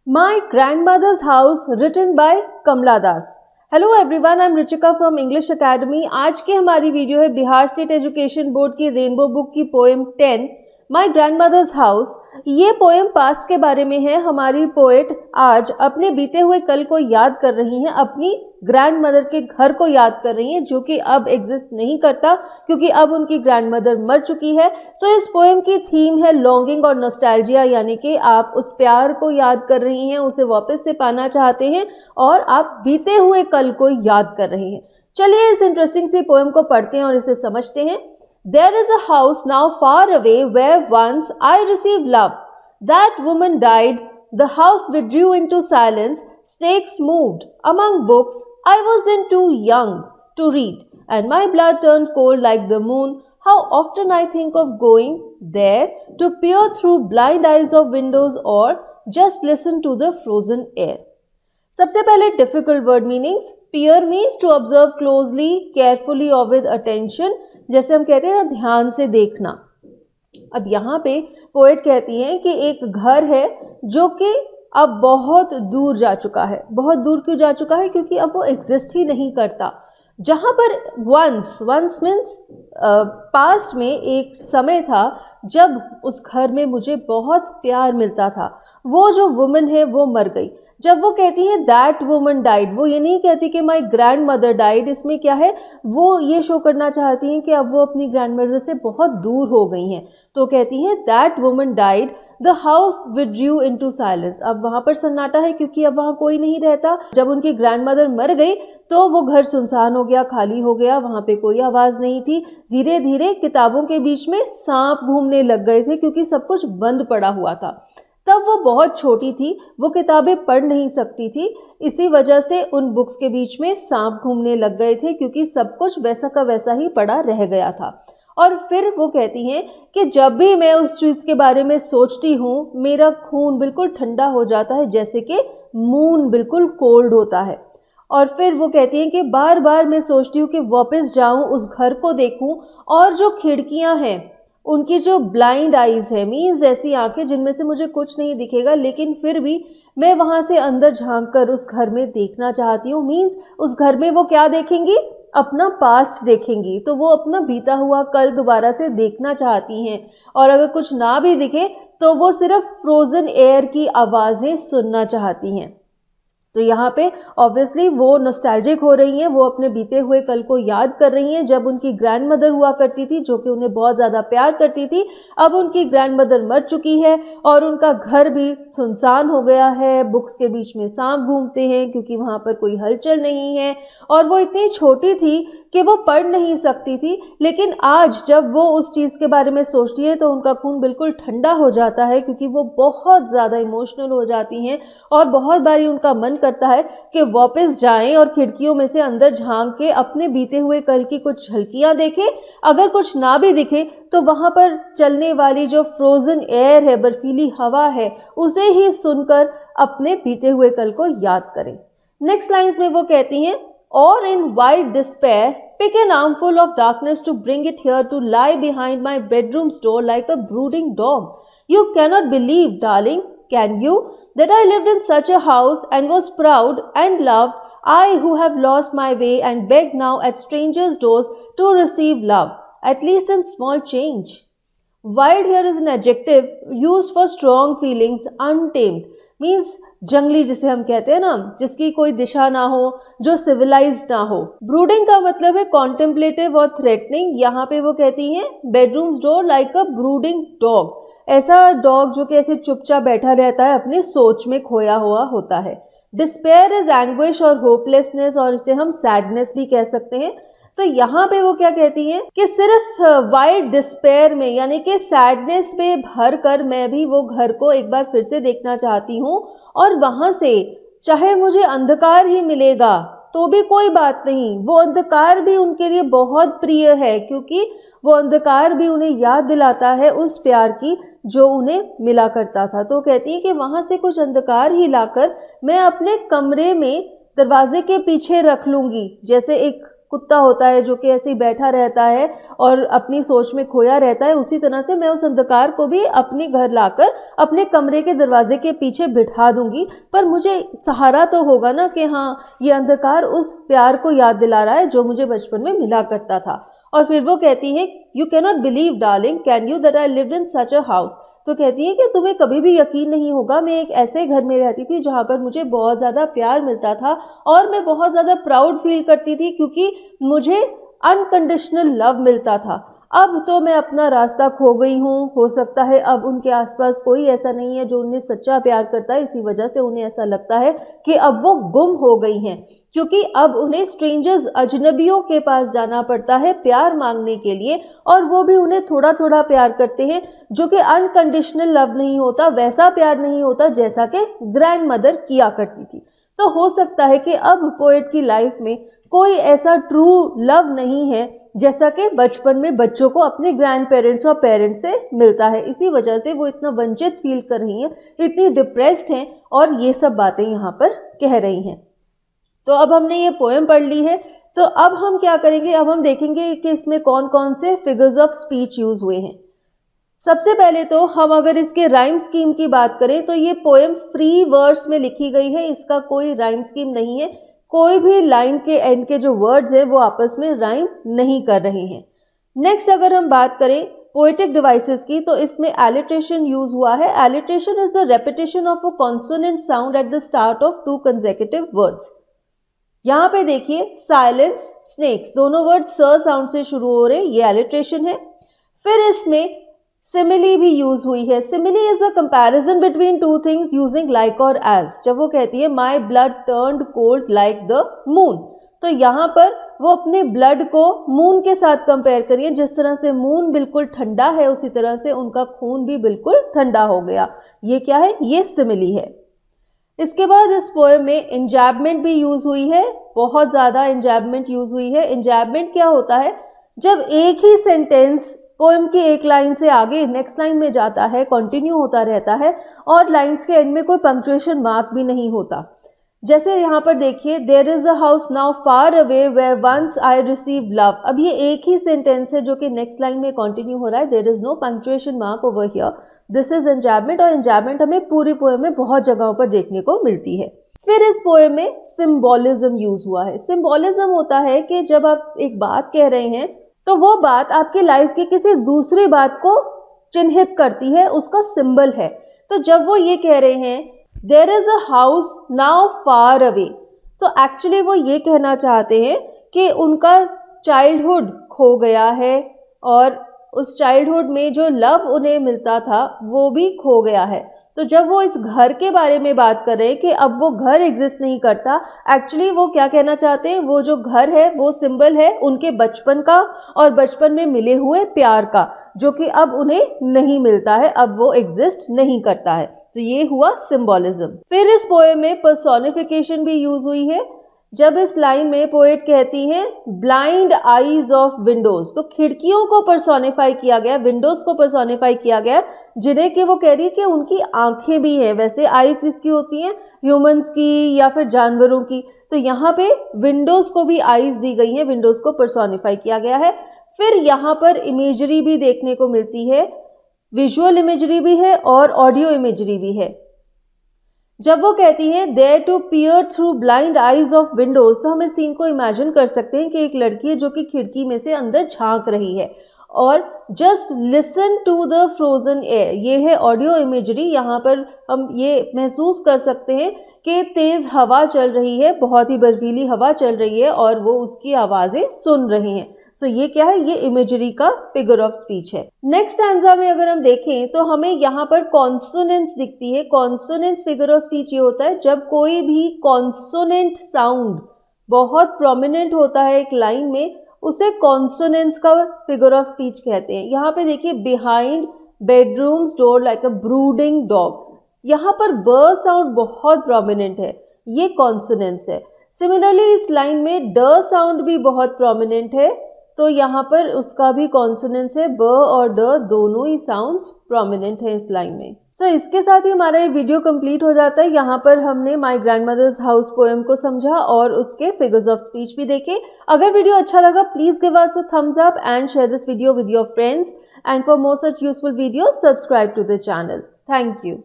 My grandmother's house written by Kamala Das. Hello everyone, I am Ruchika from English academy. आज की हमारी video है Bihar state education board की rainbow book की पोएम 10 माई ग्रैंडमदर्स हाउस। ये poem past के बारे में है। हमारी पोएट आज अपने बीते हुए कल को याद कर रही हैं, अपनी ग्रैंडमदर के घर को याद कर रही हैं जो कि अब एग्जिस्ट नहीं करता क्योंकि अब उनकी ग्रैंडमदर मर चुकी है। सो इस पोएम की थीम है लॉन्गिंग और नॉस्टैल्जिया, यानी कि आप उस प्यार को याद कर रही हैं, उसे वापस से पाना चाहते हैं और आप बीते हुए कल को याद कर रहे हैं। चलिए इस इंटरेस्टिंग सी पोएम को पढ़ते हैं और इसे समझते हैं। There is a house now far away where once I received love. That woman died. The house withdrew into silence. Snakes moved among books. I was then too young to read, and my blood turned cold like the moon. How often I think of going there to peer through blind eyes of windows or just listen to the frozen air. सबसे पहले difficult word meanings. peer means to observe closely, carefully or with attention, जैसे हम कहते हैं ना ध्यान से देखना। अब यहाँ पे पोएट कहती हैं कि एक घर है जो कि अब बहुत दूर जा चुका है। बहुत दूर क्यों जा चुका है? क्योंकि अब वो एग्जिस्ट ही नहीं करता। जहाँ पर वंस मीन्स पास्ट में एक समय था जब उस घर में मुझे बहुत प्यार मिलता था। वो जो वुमन है वो मर गई। जब वो कहती है दैट वुमन डाइड, वो ये नहीं कहती कि माई ग्रैंड मदर डाइड। इसमें क्या है, वो ये शो करना चाहती हैं कि अब वो अपनी ग्रैंड मदर से बहुत दूर हो गई हैं। तो कहती है that woman died, the house withdrew into silence. अब वहाँ पर सन्नाटा है क्योंकि अब वहाँ कोई नहीं रहता। जब उनकी ग्रैंड मदर मर गई तो वो घर सुनसान हो गया, खाली हो गया, वहाँ पे कोई आवाज़ नहीं थी। धीरे धीरे किताबों के बीच में सांप घूमने लग गए थे क्योंकि सब कुछ बंद पड़ा हुआ था। तब वो बहुत छोटी थी, वो किताबें पढ़ नहीं सकती थी। इसी वजह से उन बुक्स के बीच में सांप घूमने लग गए थे क्योंकि सब कुछ वैसा का वैसा ही पड़ा रह गया था। और फिर वो कहती हैं कि जब भी मैं उस चीज़ के बारे में सोचती हूँ मेरा खून बिल्कुल ठंडा हो जाता है, जैसे कि मून बिल्कुल कोल्ड होता है। और फिर वो कहती हैं कि बार बार मैं सोचती हूँ कि वापस जाऊँ, उस घर को देखूँ और जो खिड़कियाँ हैं उनकी जो ब्लाइंड आईज़ है, मीन्स ऐसी आंखें जिनमें से मुझे कुछ नहीं दिखेगा लेकिन फिर भी मैं वहाँ से अंदर झांक कर उस घर में देखना चाहती हूँ। मीन्स उस घर में वो क्या देखेंगी? अपना पास्ट देखेंगी। तो वो अपना बीता हुआ कल दोबारा से देखना चाहती हैं और अगर कुछ ना भी दिखे तो वो सिर्फ फ्रोज़न एयर की आवाज़ें सुनना चाहती हैं। तो यहाँ पे ऑब्वियसली वो नॉस्टैल्जिक हो रही हैं, वो अपने बीते हुए कल को याद कर रही हैं जब उनकी ग्रैंड मदर हुआ करती थी जो कि उन्हें बहुत ज़्यादा प्यार करती थी। अब उनकी ग्रैंड मदर मर चुकी है और उनका घर भी सुनसान हो गया है। बुक्स के बीच में सांप घूमते हैं क्योंकि वहाँ पर कोई हलचल नहीं है और वो इतनी छोटी थी कि वो पढ़ नहीं सकती थी। लेकिन आज जब वो उस चीज़ के बारे में सोचती है तो उनका खून बिल्कुल ठंडा हो जाता है क्योंकि वो बहुत ज़्यादा इमोशनल हो जाती हैं और बहुत बारी उनका मन करता है कि वापस जाएं और खिड़कियों में से अंदर झांक के अपने बीते हुए कल की कुछ झलकियां देखें। अगर कुछ ना भी दिखे तो वहाँ पर चलने वाली जो फ्रोज़न एयर है, बर्फीली हवा है, उसे ही सुनकर अपने बीते हुए कल को याद करें। नेक्स्ट लाइन्स में वो कहती हैं, or in wild despair, pick an armful of darkness to bring it here to lie behind my bedroom's door like a brooding dog. You cannot believe, darling, can you, that I lived in such a house and was proud and loved, I who have lost my way and beg now at strangers' doors to receive love, at least in small change. Wild here is an adjective used for strong feelings, untamed, means जंगली, जिसे हम कहते हैं ना, जिसकी कोई दिशा ना हो, जो सिविलाइज्ड ना हो। ब्रूडिंग का मतलब है कॉन्टेम्पलेटिव और थ्रेटनिंग। यहाँ पे वो कहती हैं बेडरूम्स डोर लाइक अ ब्रूडिंग डॉग, ऐसा डॉग जो कि ऐसे चुपचाप बैठा रहता है, अपनी सोच में खोया हुआ होता है। डिस्पेयर इज एंग्विश और होपलेसनेस, और इसे हम सैडनेस भी कह सकते हैं। तो यहाँ पे वो क्या कहती हैं कि सिर्फ वाइड डिस्पेयर में, यानी कि सैडनेस में भर कर मैं भी वो घर को एक बार फिर से देखना चाहती हूँ और वहाँ से चाहे मुझे अंधकार ही मिलेगा तो भी कोई बात नहीं। वो अंधकार भी उनके लिए बहुत प्रिय है क्योंकि वो अंधकार भी उन्हें याद दिलाता है उस प्यार की जो उन्हें मिला करता था। तो कहती है कि वहाँ से कुछ अंधकार ही लाकर मैं अपने कमरे में दरवाजे के पीछे रख लूँगी, जैसे एक कुत्ता होता है जो कि ऐसे ही बैठा रहता है और अपनी सोच में खोया रहता है, उसी तरह से मैं उस अंधकार को भी अपने घर लाकर अपने कमरे के दरवाजे के पीछे बिठा दूंगी। पर मुझे सहारा तो होगा ना कि हाँ, ये अंधकार उस प्यार को याद दिला रहा है जो मुझे बचपन में मिला करता था। और फिर वो कहती है, you can not believe darling can you that I lived in such a house. तो कहती है कि तुम्हें कभी भी यकीन नहीं होगा, मैं एक ऐसे घर में रहती थी जहाँ पर मुझे बहुत ज़्यादा प्यार मिलता था और मैं बहुत ज़्यादा प्राउड फील करती थी क्योंकि मुझे अनकंडीशनल लव मिलता था। अब तो मैं अपना रास्ता खो गई हूँ, हो सकता है अब उनके आसपास कोई ऐसा नहीं है जो उन्हें सच्चा प्यार करता है, इसी वजह से उन्हें ऐसा लगता है कि अब वो गुम हो गई हैं, क्योंकि अब उन्हें स्ट्रेंजर्स, अजनबियों के पास जाना पड़ता है प्यार मांगने के लिए, और वो भी उन्हें थोड़ा थोड़ा प्यार करते हैं जो कि अनकंडीशनल लव नहीं होता, वैसा प्यार नहीं होता जैसा कि ग्रैंड मदर किया करती थी। तो हो सकता है कि अब पोएट की लाइफ में कोई ऐसा ट्रू लव नहीं है जैसा कि बचपन में बच्चों को अपने ग्रैंड पेरेंट्स और पेरेंट्स से मिलता है। इसी वजह से वो इतना वंचित फील कर रही हैं, इतनी डिप्रेस्ड हैं और ये सब बातें यहाँ पर कह रही हैं। तो अब हमने ये पोएम पढ़ ली है, तो अब हम क्या करेंगे, अब हम देखेंगे कि इसमें कौन कौन से फिगर्स ऑफ स्पीच यूज हुए हैं। सबसे पहले तो हम अगर इसके राइम स्कीम की बात करें तो ये पोएम फ्री वर्ड्स में लिखी गई है, इसका कोई राइम स्कीम नहीं है, कोई भी लाइन के एंड के जो वर्ड्स हैं वो आपस में राइम नहीं कर रहे हैं। नेक्स्ट अगर हम बात करें पोएटिक डिवाइसेस की, तो इसमें एलिट्रेशन यूज हुआ है। Alliteration is the repetition of a consonant sound at the start of 2 consecutive words. यहाँ पे देखिए साइलेंस, स्नेक्स, दोनों वर्ड स साउंड से शुरू हो रहे हैं, ये एलिट्रेशन है। फिर इसमें सिमिली भी यूज हुई है। Simile is the comparison between two things using like और एज। जब वो कहती है my blood turned cold like the moon, तो यहाँ पर वो अपने ब्लड को मून के साथ कंपेयर करिए, जिस तरह से मून बिल्कुल ठंडा है उसी तरह से उनका खून भी बिल्कुल ठंडा हो गया। ये क्या है, ये सिमिली है। इसके बाद इस पोएम में इंजैबमेंट भी यूज हुई है, बहुत ज़्यादा इंजैबमेंट यूज हुई है। इंजैबमेंट क्या होता है, जब एक ही सेंटेंस पोएम की एक लाइन से आगे नेक्स्ट लाइन में जाता है, कंटिन्यू होता रहता है और लाइन्स के एंड में कोई पंक्चुएशन मार्क भी नहीं होता। जैसे यहाँ पर देखिए, there is a house now far away where once I receive love. अब ये एक ही सेंटेंस है जो कि नेक्स्ट लाइन में कंटिन्यू हो रहा है, there is no punctuation mark over here, this is enjambment. और इंजैबमेंट हमें पूरी पोएम में बहुत जगहों पर देखने को मिलती है। फिर इस पोएम में सिंबॉलिज्म यूज हुआ है। सिंबॉलिज्म होता है कि जब आप एक बात कह रहे हैं तो वो बात आपकी लाइफ की किसी दूसरी बात को चिन्हित करती है, उसका सिंबल है। तो जब वो ये कह रहे हैं there is a house now far away, तो एक्चुअली वो ये कहना चाहते हैं कि उनका चाइल्डहुड खो गया है और उस चाइल्डहुड में जो लव उन्हें मिलता था वो भी खो गया है। तो जब वो इस घर के बारे में बात कर रहे हैं कि अब वो घर एग्जिस्ट नहीं करता, एक्चुअली वो क्या कहना चाहते हैं, वो जो घर है वो सिंबल है उनके बचपन का और बचपन में मिले हुए प्यार का, जो कि अब उन्हें नहीं मिलता है, अब वो एग्जिस्ट नहीं करता है। तो ये हुआ सिंबॉलिज्म। फिर इस पोएम में पर्सोनिफिकेशन भी यूज हुई है। जब इस लाइन में पोएट कहती हैं ब्लाइंड आईज ऑफ विंडोज, तो खिड़कियों को पर्सोनिफाई किया गया, विंडोज को पर्सोनिफाई किया गया, जिन्हें कि वो कह रही है कि उनकी आंखें भी हैं। वैसे आईज किसकी होती हैं, ह्यूमंस की या फिर जानवरों की, तो यहाँ पे विंडोज को भी आईज दी गई हैं, विंडोज को पर्सोनिफाई किया गया है। फिर यहाँ पर इमेजरी भी देखने को मिलती है, विजुअल इमेजरी भी है और ऑडियो इमेजरी भी है। जब वो कहती है there to peer through blind eyes of windows, तो हम इस सीन को इमेजिन कर सकते हैं कि एक लड़की है जो कि खिड़की में से अंदर झांक रही है और just listen to the frozen air, ये है ऑडियो इमेजरी। यहाँ पर हम ये महसूस कर सकते हैं कि तेज हवा चल रही है, बहुत ही बर्फीली हवा चल रही है और वो उसकी आवाज़ें सुन रहे हैं। सो ये क्या है, ये इमेजरी का फिगर ऑफ स्पीच है। नेक्स्ट स्टैंजा में अगर हम देखें तो हमें यहाँ पर कॉन्सोनेंट्स दिखती है। कॉन्सोनेंट्स फिगर ऑफ स्पीच ये होता है जब कोई भी कॉन्सोनेंट साउंड बहुत प्रोमिनेंट होता है एक लाइन में, उसे कॉन्सोनेंट्स का फिगर ऑफ स्पीच कहते हैं। यहाँ पे देखिए बिहाइंड बेडरूम्स डोर लाइक अ ब्रूडिंग डॉग, यहाँ पर ब साउंड बहुत प्रोमिनेंट है, ये कॉन्सोनेंट्स है। सिमिलरली इस लाइन में ड साउंड भी बहुत प्रोमिनेंट है, तो यहाँ पर उसका भी कॉन्सोनेंट्स है, ब और ड दोनों ही साउंड्स प्रोमिनेंट है इस लाइन में। सो इसके साथ ही हमारा ये वीडियो कंप्लीट हो जाता है। यहाँ पर हमने माय ग्रैंडमदर्स हाउस पोएम को समझा और उसके फिगर्स ऑफ स्पीच भी देखे। अगर वीडियो अच्छा लगा please give us a thumbs up and share this video with your friends, and for more such useful videos subscribe to the channel. Thank you.